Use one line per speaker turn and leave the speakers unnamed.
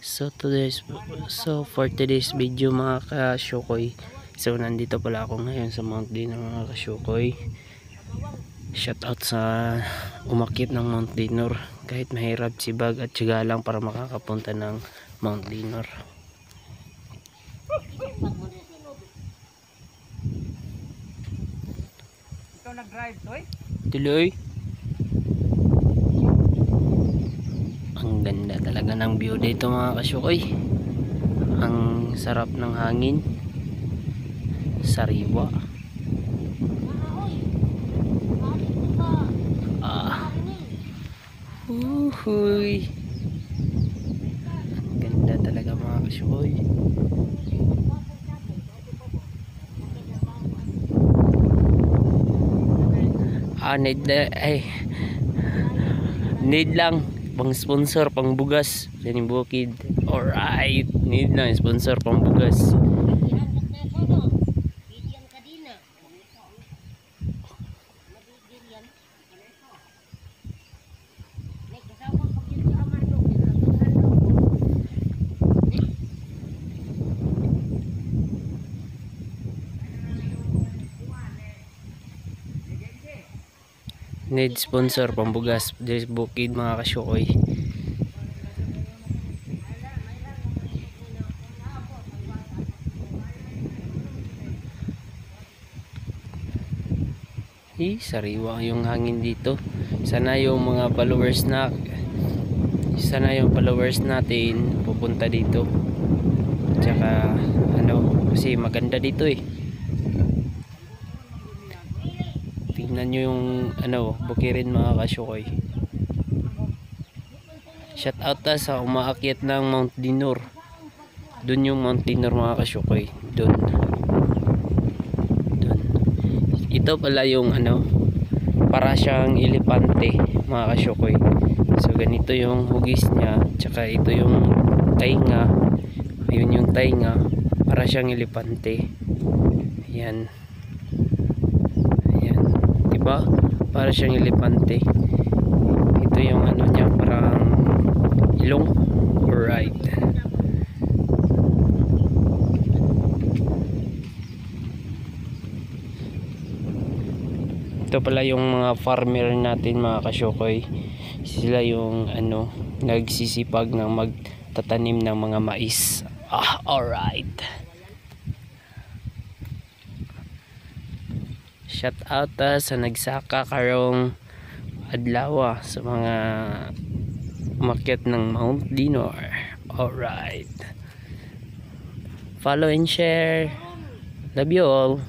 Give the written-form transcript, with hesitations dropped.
For today's video mga ka-Shukoy, so nandito pala ako ngayon sa Mount Dinor mga ka-Shukoy. Shout out sa umakyat ng Mount Dinor, kahit mahirap, sibag at tiyaga lang para makakapunta ng Mount Dinor.
Ikaw nag-drive, Toy?
Tuloy. Ang ganda talaga ng view dito mga ka-Shukoy. Ang sarap ng hangin, sariwa. Uhuy. Ang ganda talaga mga ka-Shukoy. Need lang pang sponsor, pang bugas yan yung bukid. Alright, need lang sponsor pang bugas. Need sponsor pambugas dito bukid mga ka-Shukoy. Sariwa yung hangin dito. Sana yung followers natin pupunta dito. Tsaka kasi maganda dito eh. Tingnan nyo yung bukirin mga ka-Shukoy. Shout out sa umaakyat ng Mount Dinor. Doon yung Mount Dinor mga ka-Shukoy. Doon. Ito pala yung para siyang elepante mga ka-Shukoy. So ganito yung hugis niya. Tsaka ito yung tainga. Ayun yung tainga. Para siyang elepante. Ayan. Diba? Para siyang elepante. Ito yung niya, parang ilong. Alright. Ito pala yung mga farmer natin mga ka-Shukoy. Sila yung nagsisipag ng magtatanim ng mga mais. Alright. Shout out sa nagsaka karong adlaw sa mga umakyat ng Mount Dinor. Alright. Follow and share. Love you all.